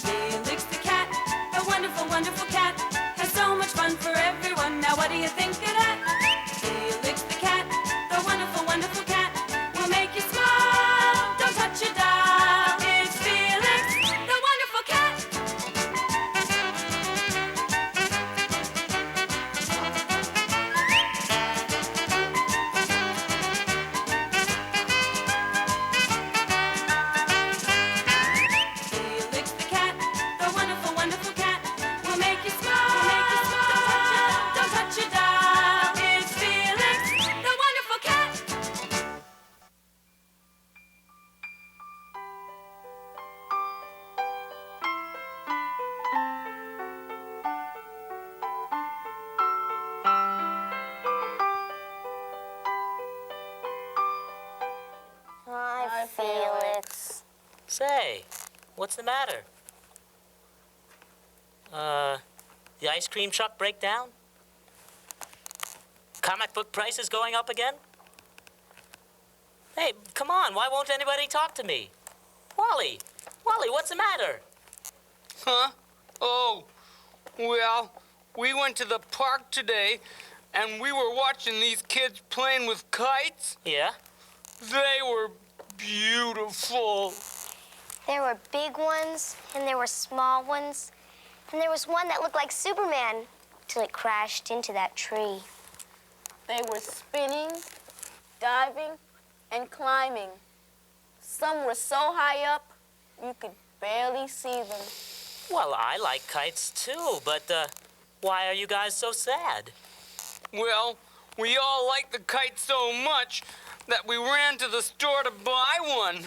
Felix the cat, a wonderful, wonderful cat, has so much fun for everyone. Now what do you think of that? Felix the cat, the wonderful, wonderful cat, will make you smile. Don't touch your dial. It's Felix, the wonderful cat. Felix the cat, the wonderful, wonderful cat, will make you smile. Don't touch your dial. It's Felix, the wonderful cat. Hi, Felix. Say, what's the matter? The ice cream truck break down? Comic book prices going up again? Hey, come on, why won't anybody talk to me? Wally, what's the matter? Huh? Oh, well, we went to the park today, and we were watching these kids playing with kites. Yeah? They were beautiful. There were big ones, and there were small ones, and there was one that looked like Superman till it crashed into that tree. They were spinning, diving, and climbing. Some were so high up, you could barely see them. Well, I like kites too, but, why are you guys so sad? Well, we all liked the kite so much that we ran to the store to buy one.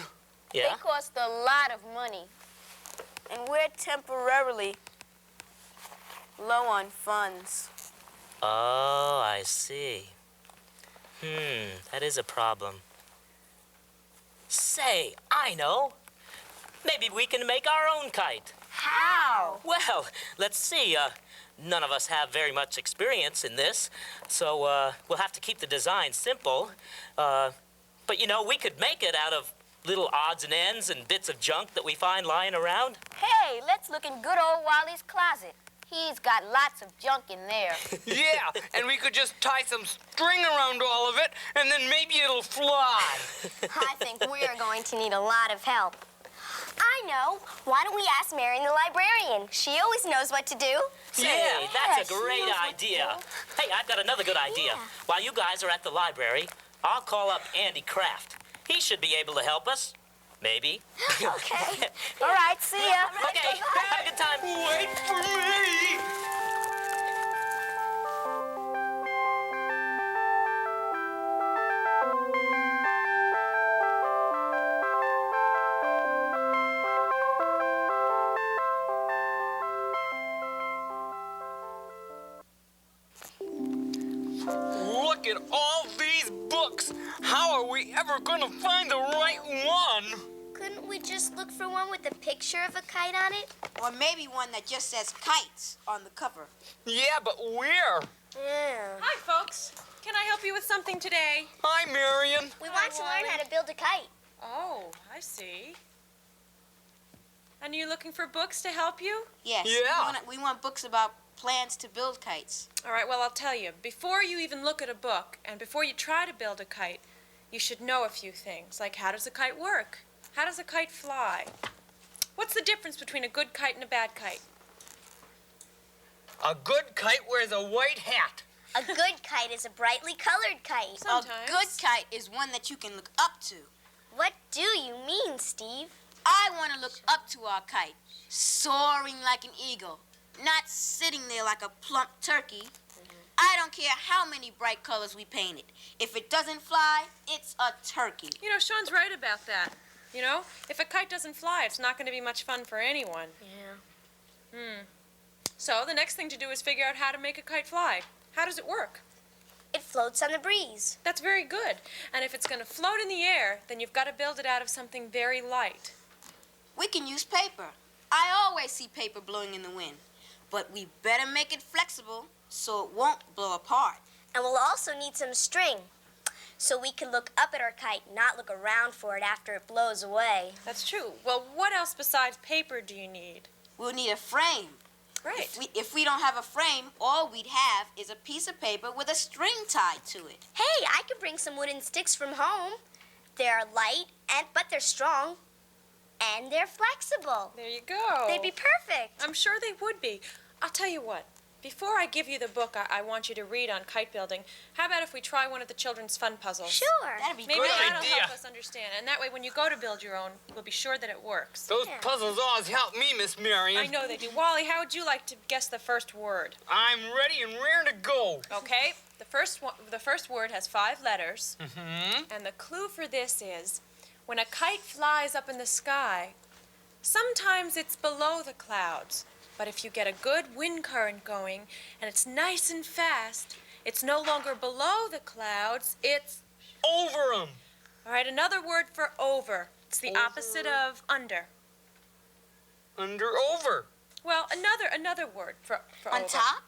Yeah? They cost a lot of money, and we're temporarily low on funds. Oh, I see. That is a problem. Say, I know. Maybe we can make our own kite. How? Well, let's see. None of us have very much experience in this, so we'll have to keep the design simple. But, you know, we could make it out of little odds and ends and bits of junk that we find lying around. Hey, let's look in good old Wally's closet. He's got lots of junk in there. Yeah, and we could just tie some string around all of it, and then maybe it'll fly. I think we are going to need a lot of help. I know. Why don't we ask Marion the librarian? She always knows what to do. Say, that's a great idea. Hey, I've got another good idea. Yeah. While you guys are at the library, I'll call up Andy Kraft. He should be able to help us. Maybe. Okay. All right, see ya. Okay, have a good time. Wait for me! Look at all these books. How are we ever going to find the right one? Couldn't we just look for one with a picture of a kite on it? Or maybe one that just says kites on the cover. Yeah, but where? Yeah. Hi, folks. Can I help you with something today? Hi, Marion. We want to learn how to build a kite. Oh, I see. And you looking for books to help you? Yes. Yeah. We want books about plans to build kites. All right, well, I'll tell you. Before you even look at a book and before you try to build a kite, you should know a few things, like how does a kite work? How does a kite fly? What's the difference between a good kite and a bad kite? A good kite wears a white hat. A good kite is a brightly colored kite. Sometimes. A good kite is one that you can look up to. What do you mean, Steve? I want to look up to our kite, soaring like an eagle, not sitting there like a plump turkey. I don't care how many bright colors we paint it. If it doesn't fly, it's a turkey. You know, Sean's right about that. You know, if a kite doesn't fly, it's not going to be much fun for anyone. Yeah. So the next thing to do is figure out how to make a kite fly. How does it work? It floats on the breeze. That's very good. And if it's going to float in the air, then you've got to build it out of something very light. We can use paper. I always see paper blowing in the wind. But we better make it flexible so it won't blow apart. And we'll also need some string. so we can look up at our kite, not look around for it after it blows away. That's true. Well, what else besides paper do you need? We'll need a frame. Right. If we don't have a frame, all we'd have is a piece of paper with a string tied to it. Hey, I could bring some wooden sticks from home. They're light, but they're strong. And they're flexible. There you go. They'd be perfect. I'm sure they would be. I'll tell you what. Before I give you the book I want you to read on kite building, how about if we try one of the children's fun puzzles? Sure. That'd be Maybe great. that'll idea. help us understand. And that way, when you go to build your own, we'll be sure that it works. Those Yeah. puzzles always help me, Miss Marion. I know they do. Wally, how would you like to guess the first word? I'm ready and raring to go. Okay. The first word has 5 letters. Mm-hmm. And the clue for this is, when a kite flies up in the sky, sometimes it's below the clouds. But if you get a good wind current going and it's nice and fast, it's no longer below the clouds, it's... Over 'em. All right, another word for over. It's the opposite of under. Under over. Well, another word for On over. top?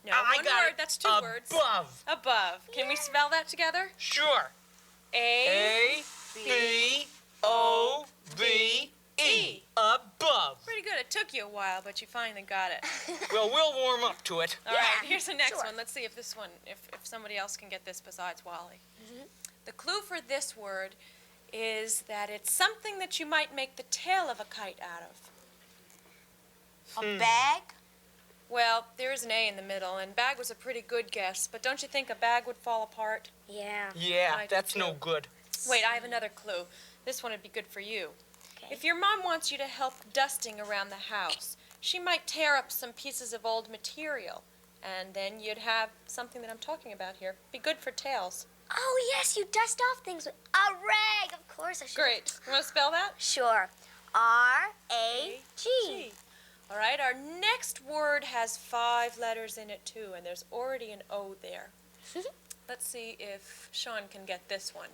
No, I one got word, it. that's 2 words. Above. Above. Can we spell that together? Sure. A-B-O-V-E. Above. Pretty good. It took you a while, but you finally got it. Well, we'll warm up to it. All right, here's the next sure. one. Let's see if this one, if somebody else can get this besides Wally. The clue for this word is that it's something that you might make the tail of a kite out of. A bag? Well, there is an A in the middle, and bag was a pretty good guess, but don't you think a bag would fall apart? Yeah. Yeah, I do that's too. no good. Wait, I have another clue. This one would be good for you. Okay. If your mom wants you to help dusting around the house, she might tear up some pieces of old material, and then you'd have something that I'm talking about here. Be good for tails. Oh, yes, you dust off things with a rag. Of course I should. Great. You want to spell that? Sure. R-A-G. G. All right, our next word has 5 letters in it, too, and there's already an O there. Let's see if Sean can get this one.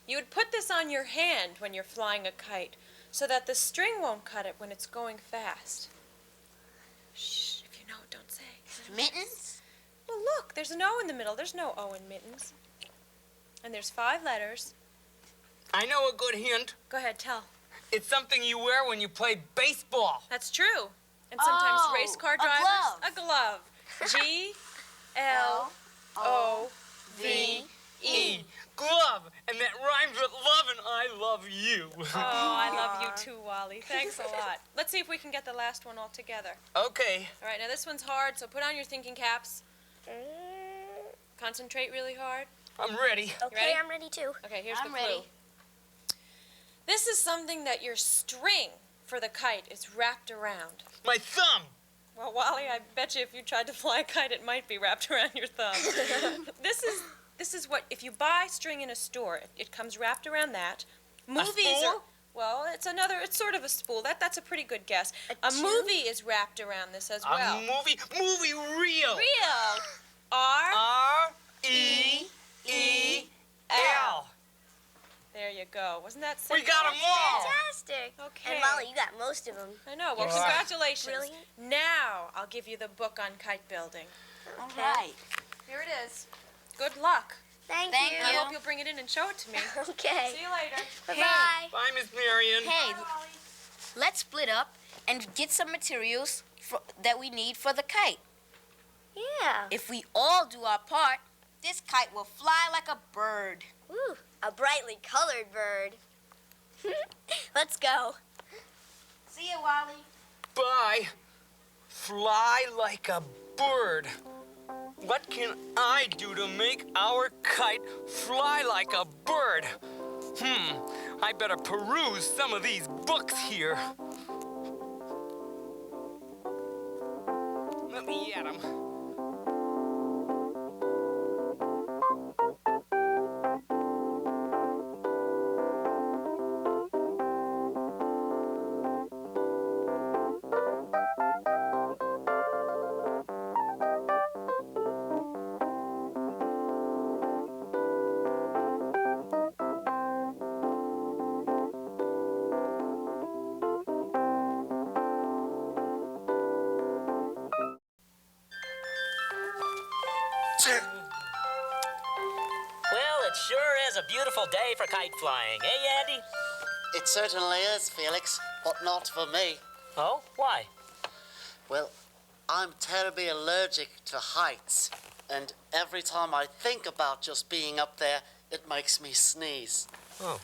You would put this on your hand when you're flying a kite so that the string won't cut it when it's going fast. Shh, if you know it, don't say. Mittens? Well, look, there's an O in the middle. There's no O in mittens. And there's 5 letters. I know a good hint. Go ahead, tell. It's something you wear when you play baseball. That's true. And sometimes Oh, race car a drivers. glove. A glove. G-L-O-V-E. Glove. And that rhymes with love, and I love you. Oh, I love you too, Wally. Thanks a lot. Let's see if we can get the last one all together. Okay. All right, now this one's hard, so put on your thinking caps. Concentrate really hard. I'm ready. Okay, ready? I'm ready too. Okay, here's I'm the clue. ready. This is something that your string for the kite is wrapped around. My thumb. Well, Wally, I bet you if you tried to fly a kite, it might be wrapped around your thumb. This is what, if you buy string in a store, it comes wrapped around that. Movies spool? are, well, it's sort of a spool. That's a pretty good guess. A tube? movie is wrapped around this as well. A movie reel. Real. R. R-E-E-L. There you go. Wasn't that simple? We got 'em all. Fantastic. Okay. And Molly, you got most of them. I know. Well, Yeah. congratulations. Brilliant. Now I'll give you the book on kite building. All right. Here it is. Good luck. Thank Thank you. I you. hope you'll bring it in and show it to me. Okay. See you later. Bye-bye. Bye, Miss Marion. Hey, let's split up and get some materials that we need for the kite. Yeah. If we all do our part, this kite will fly like a bird. Ooh, a brightly colored bird. Let's go. See you, Wally. Bye. Fly like a bird. What can I do to make our kite fly like a bird? I better peruse some of these books here. Let me at 'em. Well, it sure is a beautiful day for kite flying, eh, Andy? It certainly is, Felix, but not for me. Oh, why? Well, I'm terribly allergic to heights, and every time I think about just being up there, it makes me sneeze. Oh.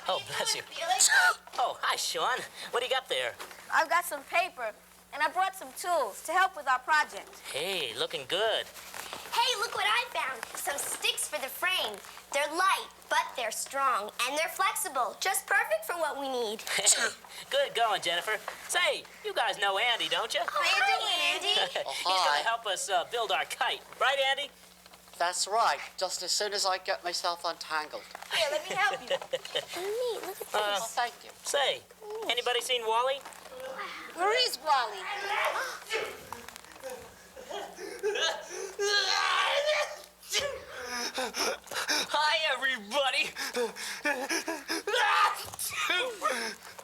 Oh, bless you. Felix? Oh, hi, Sean. What do you got there? I've got some paper, and I brought some tools to help with our project. Hey, looking good. Hey, look what I found. Some sticks for the frame. They're light, but they're strong, and they're flexible. Just perfect for what we need. Hey, good going, Jennifer. Say, you guys know Andy, don't you? How you doing, Andy? He's going hi. to help us build our kite. Right, Andy? That's right, just as soon as I get myself untangled. Here, let me help you. Neat, look at Oh, this. thank you. Say, anybody seen Wally? Where is Wally? Hi, everybody.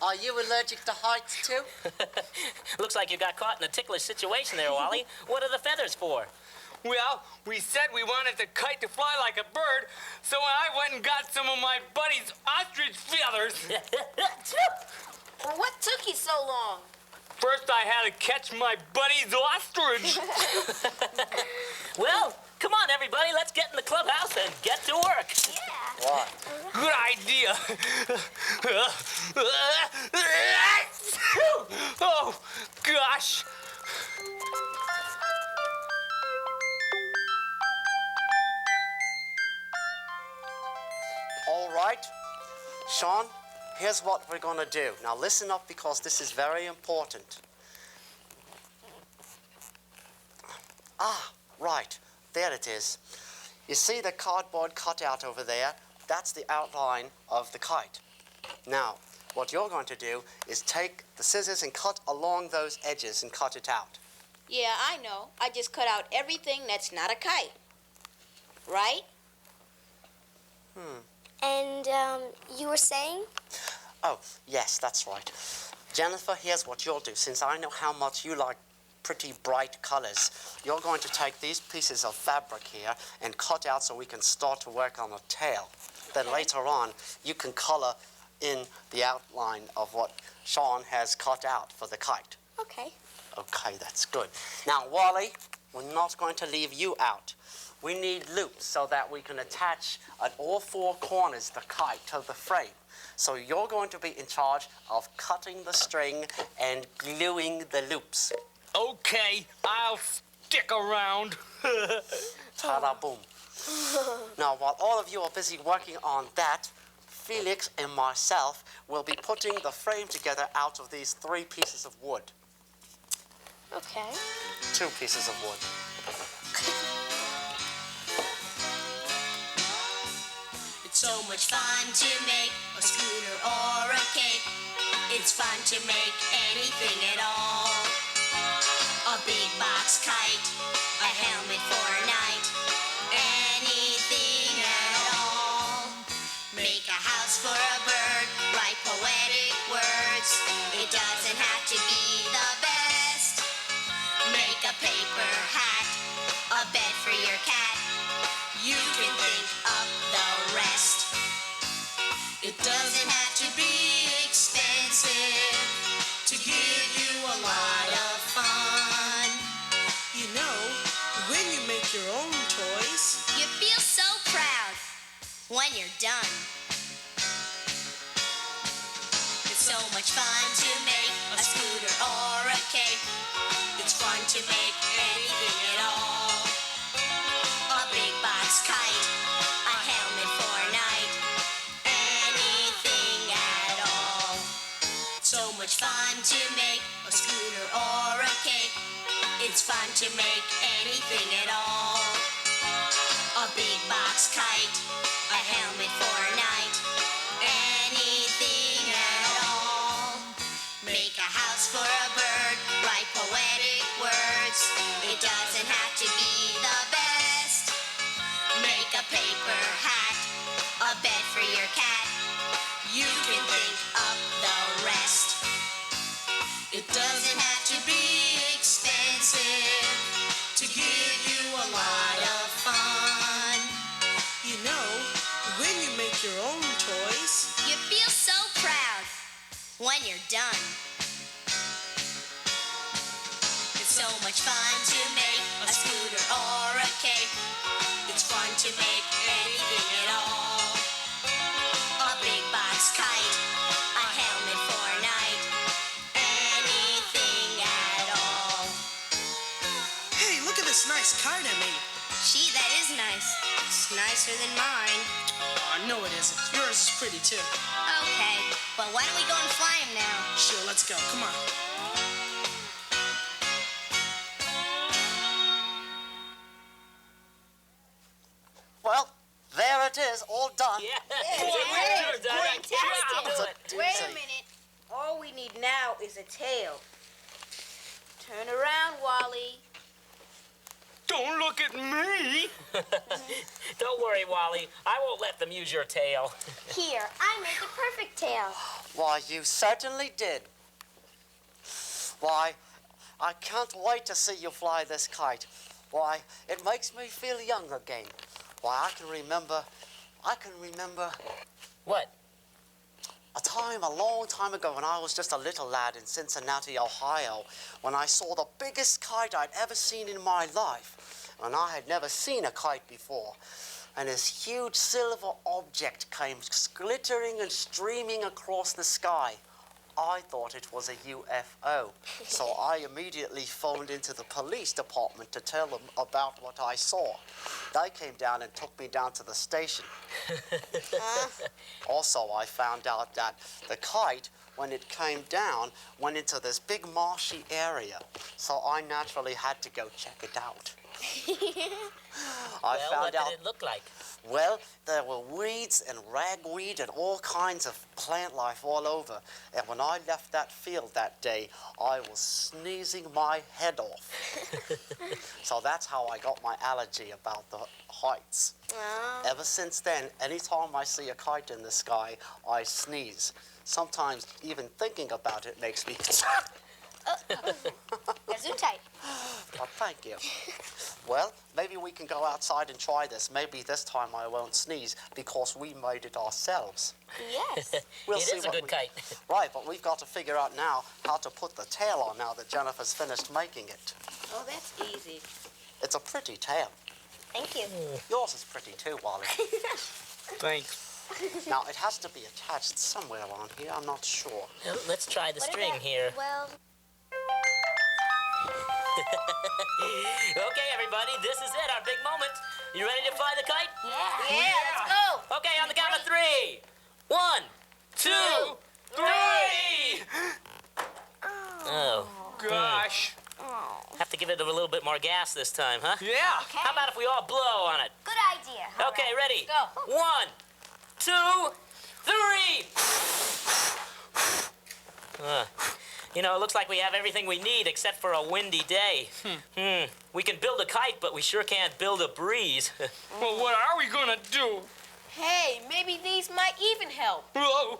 Are you allergic to heights, too? Looks like you got caught in a ticklish situation there, Wally. What are the feathers for? Well, we said we wanted the kite to fly like a bird, so I went and got some of my buddy's ostrich feathers. Well, what took you so long? First, I had to catch my buddy's ostrich. Well, come on, everybody. Let's get in the clubhouse and get to work. Yeah. What? Good idea. Oh, gosh. All right. Sean, here's what we're going to do. Now, listen up because this is very important. Ah, right. There it is. You see the cardboard cutout over there? That's the outline of the kite. Now, what you're going to do is take the scissors and cut along those edges and cut it out. Yeah, I know. I just cut out everything that's not a kite. Right? And, you were saying? Oh, yes, that's right. Jennifer, here's what you'll do. Since I know how much you like pretty bright colors, you're going to take these pieces of fabric here and cut out so we can start to work on a tail. Then later on, you can color in the outline of what Sean has cut out for the kite. Okay. Okay, that's good. Now, Wally, we're not going to leave you out. We need loops so that we can attach at all four corners the kite to the frame. So you're going to be in charge of cutting the string and gluing the loops. Okay, I'll stick around. Ta-da, boom. Now, while all of you are busy working on that, Felix and myself will be putting the frame together out of these 3 pieces of wood. Okay. 2 pieces of wood. It's so much fun to make a scooter or a cake. It's fun to make anything at all. A big box kite, a helmet for a night, anything at all. Make a house for a bird, write poetic words. It doesn't have to be the best. Make a paper hat, a bed for your cat. You can think up the rest. It doesn't have to be expensive to give you a lot of fun. You know, when you make your own toys, You feel so proud when you're done. It's so much fun to make a scooter or a cake. It's fun to make anything at all. A big box kite, a helmet for a night, anything at all. So much fun to make a scooter or a cake. It's fun to make anything at all. A big box kite, a helmet for a night, anything at all. Make a house for a bird, write poetic words. It doesn't have to be the best. Make a paper hat, a bed for your cat. You can think up the rest. It doesn't have to be expensive to give you a lot of fun. you know, done. It's so much fun to make a scooter or a cake. It's fun to make anything at all. A big box kite, a helmet for night, anything at all. Hey, look at this nice kite I made. Gee, that is nice. It's nicer than mine. Oh, no, it isn't. Yours is pretty, too. Okay, well, why don't we go and fly him now? Sure, let's go. Come on. Well, there it is, all done. Yeah. Wait a minute. All we need now is a tail. Turn around, Wally. Don't look at me. Don't worry, Wally. I won't let them use your tail. Here, I made the perfect tail. Why, you certainly did. Why, I can't wait to see you fly this kite. Why, it makes me feel young again. Why, I can remember What? a time a long time ago when I was just a little lad in Cincinnati, Ohio, when I saw the biggest kite I'd ever seen in my life. And I had never seen a kite before. And this huge silver object came glittering and streaming across the sky. I thought it was a UFO, so I immediately phoned into the police department to tell them about what I saw. They came down and took me down to the station. Also, I found out that the kite, when it came down, went into this big marshy area, so I naturally had to go check it out. What did it look like? Well, there were weeds and ragweed and all kinds of plant life all over. And when I left that field that day, I was sneezing my head off. So that's how I got my allergy about the heights. Ever since then, anytime I see a kite in the sky, I sneeze. Sometimes even thinking about it makes me... Gesundheit. Well, thank you. Well, maybe we can go outside and try this. Maybe this time I won't sneeze because we made it ourselves. Yes. We'll It see is a what good kite. Right, but we've got to figure out now how to put the tail on now that Jennifer's finished making it. Oh, that's easy. It's a pretty tail. Thank you. Yours is pretty too, Wally. Thanks. Now, it has to be attached somewhere on here. I'm not sure. Well, let's try the What string about- here. Well, Okay, everybody, this is it, our big moment. You ready to fly the kite? Yeah, let's go. Okay, on the count of 3. 1, 2, 3. Oh. Gosh. Have to give it a little bit more gas this time, huh? Yeah. How about if we all blow on it? good idea. Okay, ready? go. 1, 2, 3. You know, it looks like we have everything we need except for a windy day. We can build a kite, but we sure can't build a breeze. Well, what are we gonna do? Hey, maybe these might even help. Whoa.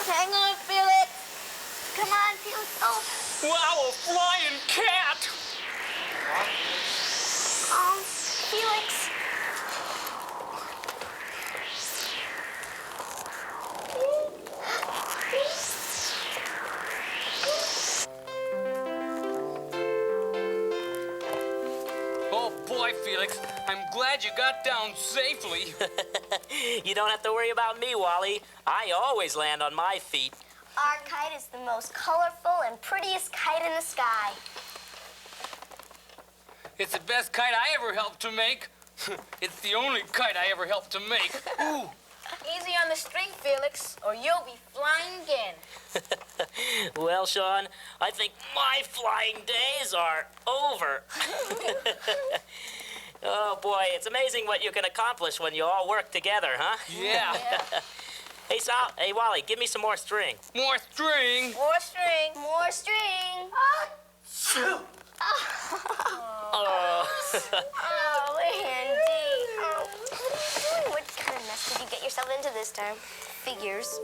Hang on, Felix. Come on, Felix. Oh, Wow, a flying cat. Felix. Oh, boy, Felix. I'm glad you got down safely. You don't have to worry about me, Wally. I always land on my feet. Our kite is the most colorful and prettiest kite in the sky. It's the best kite I ever helped to make. It's the only kite I ever helped to make. Ooh. Easy on the string, Felix, or you'll be flying again. Well, Sean, I think my flying days are over. Oh, boy, it's amazing what you can accomplish when you all work together, huh? Yeah. Hey, Wally, give me some more string. More string. More string. More string. Oh. Oh, Andy. Oh, what are you doing? What kind of mess did you get yourself into this time? Figures.